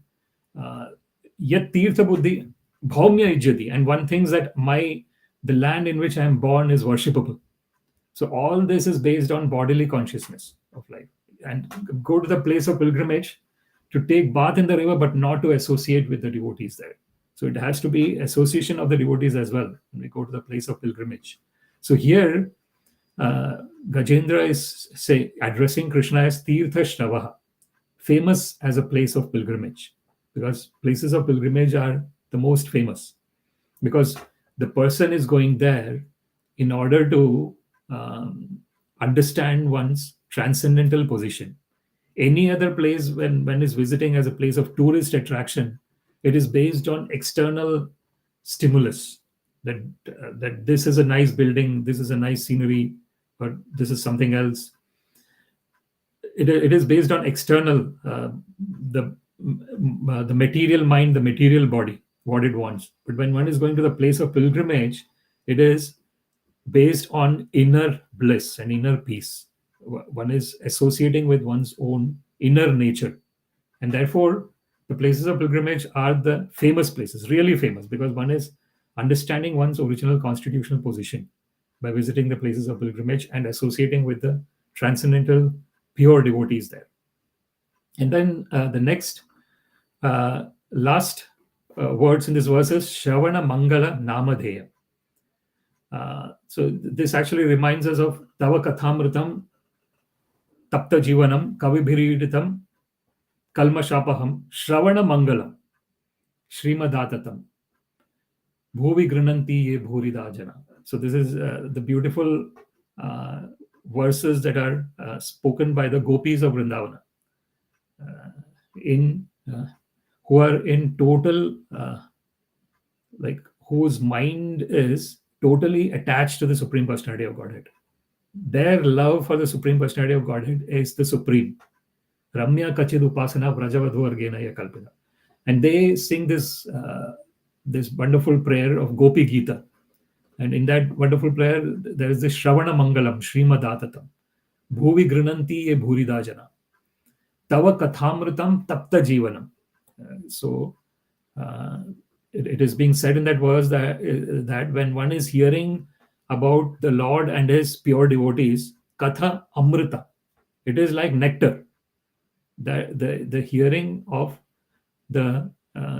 yet tīrtha buddhi bhaumya ijjati, and one thinks that the land in which I am born is worshipable. So all this is based on bodily consciousness of life. And go to the place of pilgrimage to take bath in the river, but not to associate with the devotees there. So it has to be association of the devotees as well when we go to the place of pilgrimage. So here, Gajendra is addressing Krishna as tīrtha-śravaḥ, famous as a place of pilgrimage, because places of pilgrimage are the most famous, because the person is going there in order to understand one's transcendental position. Any other place, when one is visiting as a place of tourist attraction, it is based on external stimulus. that this is a nice building, this is a nice scenery, or this is something else. It is based on external, the material mind, the material body, what it wants. But when one is going to the place of pilgrimage, it is based on inner bliss and inner peace. One is associating with one's own inner nature. And therefore, the places of pilgrimage are the famous places, really famous, because one is understanding one's original constitutional position by visiting the places of pilgrimage and associating with the transcendental, pure devotees there. And then the next, last words in this verse is śravaṇa-maṅgala-nāmadheya. So this actually reminds us of Tava Kathamritam Tapta Jivanam Kavibhiriditam Kalmashapaham Śravaṇa-maṅgalam Śrīmad-Bhāgavatam Bhuvi Grinanti Ye Bhuridajana. So this is the beautiful verses that are spoken by the gopis of Vrindavana, who are in total, whose mind is totally attached to the Supreme Personality of Godhead. Their love for the Supreme Personality of Godhead is the supreme. Ramya Kachid Upasana Vrajavadhu Argenaya Kalpina. And they sing this wonderful prayer of Gopi Gita. And in that wonderful prayer, there is this Śravaṇa-maṅgalam, Śrīmad-Bhāgavatam. Bhuvi Grinanti Ye Bhuridajana. Tava Kathamritam Tapta Jivanam. So it is being said in that verse that when one is hearing about the Lord and his pure devotees, Katha Amrita, it is like nectar. The hearing of the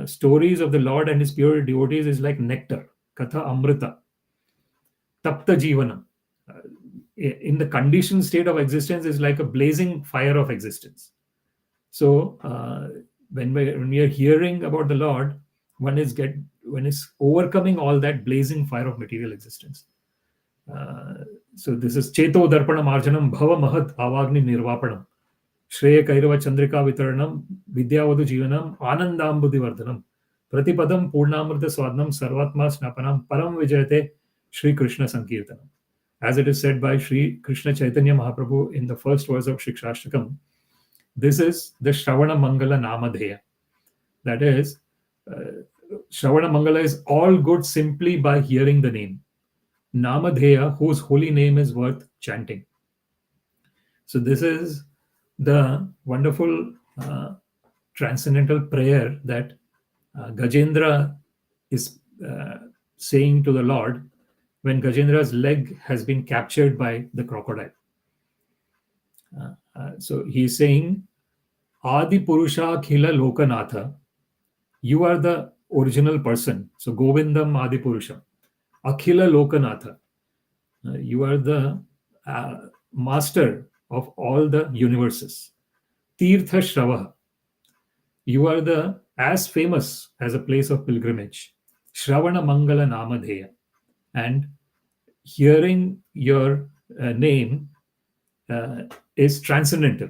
stories of the Lord and his pure devotees is like nectar. Katha Amrita. Tapta Jivanam. In the conditioned state of existence is like a blazing fire of existence. So when we are hearing about the Lord, one is overcoming all that blazing fire of material existence. So this is Cheto Darpanam Arjanam Bhava Mahat Avagni Nirvapanam Shreya Kairava Chandrika Vitaranam Vidyavadu Jivanam Anandambudhi Vardhanam Pratipadam Purnamrita Swadnam Sarvatma Snapanam Param Vijayate Shri Krishna Sankirtanam. As it is said by Shri Krishna Chaitanya Mahaprabhu in the first verse of Shikshashtakam, this is the śravaṇa-maṅgala-nāmadheya. That is, śravaṇa-maṅgala is all good simply by hearing the name. Namadheya, whose holy name is worth chanting. So this is the wonderful transcendental prayer that Gajendra is saying to the Lord when Gajendra's leg has been captured by the crocodile. So he's saying, ādi-puruṣākhila-loka-nātha, you are the original person. So Govindam ādi-purusha. Akhila-loka-nātha, you are the master of all the universes. Tīrtha-śravaḥ, you are as famous as a place of pilgrimage. śravaṇa-maṅgala-nāmadheya. And hearing your name is transcendental.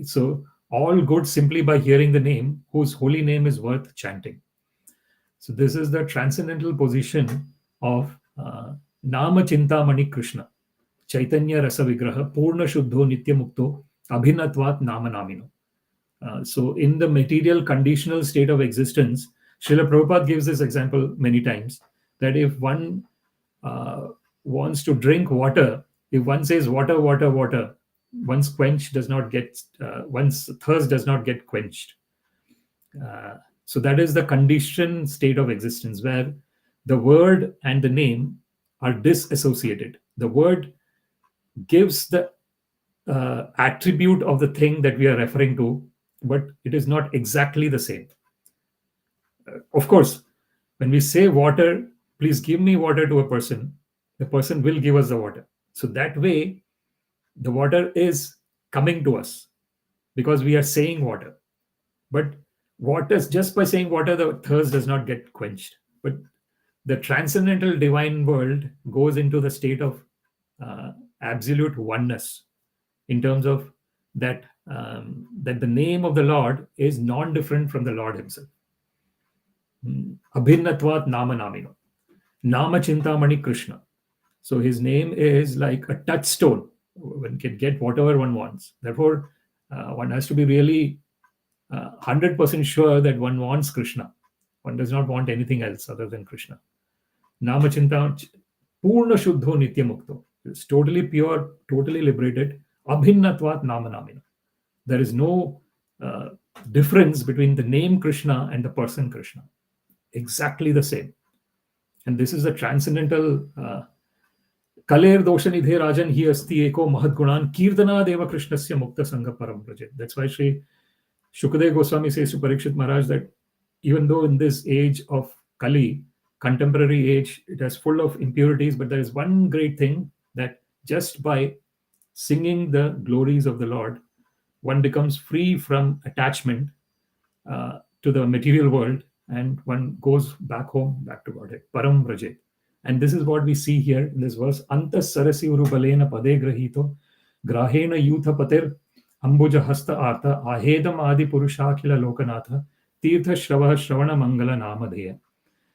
So all good simply by hearing the name, whose holy name is worth chanting. So this is the transcendental position of Nama Chintamani Krishna, Chaitanya Rasa Vigraha, Purna Shuddho Nitya Mukto, Abhinatvat Nama Namino. So in the material conditional state of existence, Srila Prabhupada gives this example many times, that if one wants to drink water, if one says water, water, water, one's thirst does not get quenched. So that is the conditioned state of existence where the word and the name are disassociated. The word gives the attribute of the thing that we are referring to, but it is not exactly the same. Of course, when we say water, please give me water to a person, the person will give us the water. So that way, the water is coming to us because we are saying water. But water, just by saying water, the thirst does not get quenched. But the transcendental divine world goes into the state of absolute oneness in terms of that the name of the Lord is non-different from the Lord himself. Abhinatvat nama namino. Nama Chintamani Krishna. So his name is like a touchstone. One can get whatever one wants. Therefore, one has to be really 100% sure that one wants Krishna. One does not want anything else other than Krishna. Nama Chintamani Purna Shuddho Nitya Mukto. It's totally pure, totally liberated. Abhinnatvat Nama Namina. There is no difference between the name Krishna and the person Krishna. Exactly the same. And this is a transcendental Kaler Doshanidhe Rajan hi asti eko mahadgunan kirtana deva krishnasya mukta sangha param prajet. That's why Sri Shukadeva Goswami says to Parikshit Maharaj that even though in this age of Kali, contemporary age, it is full of impurities, but there is one great thing, that just by singing the glories of the Lord, one becomes free from attachment to the material world, and one goes back home, back to Godhead. Param Prajet. And this is what we see here in this verse. Antaḥ-sarasy uru-balena pade gṛhīto grāheṇa yūtha-patir ambuja-hasta ārtaḥ āhedam ādi-puruṣākhila-loka-nātha tīrtha-śravaḥ śravaṇa-maṅgala-nāmadheya.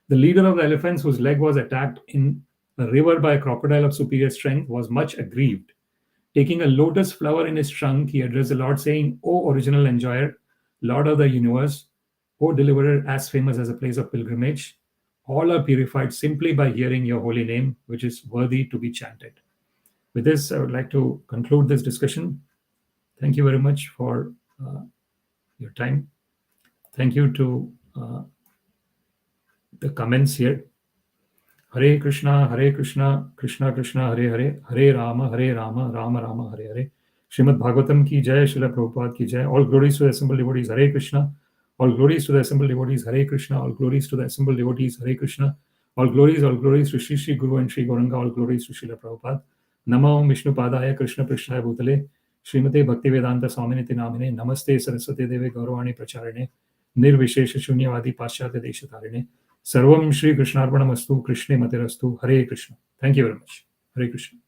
The leader of the elephants, whose leg was attacked in a river by a crocodile of superior strength, was much aggrieved. Taking a lotus flower in his trunk, he addressed the Lord, saying, O original enjoyer, Lord of the universe, O deliverer as famous as a place of pilgrimage, all are purified simply by hearing your holy name, which is worthy to be chanted. With this, I would like to conclude this discussion. Thank you very much for your time. Thank you to the comments here. Hare Krishna, Krishna Krishna, Hare Hare, Hare Rama, Rama Rama, Hare Hare. Śrīmad-Bhāgavatam ki jai, Srila Prabhupada ki jai. All glories to the assembled devotees, Hare Krishna. All glories to the assembled devotees, Hare Krishna. All glories to the assembled devotees, Hare Krishna. All glories to Shri Guru and Shri Gauranga. All glories to Srila Prabhupada. Namo Vishnu Padaya Krishna Prishnaya Bhutale Srimate Bhaktivedanta Swaminiti Namine Namaste Saraswati Deve Gauravani Pracharine Nirvishesha Shunyavadi Paschatya Deshatarine Sarvam Shri Krishnarpanamastu Krishne Matirastu. Hare Krishna. Thank you very much. Hare Krishna.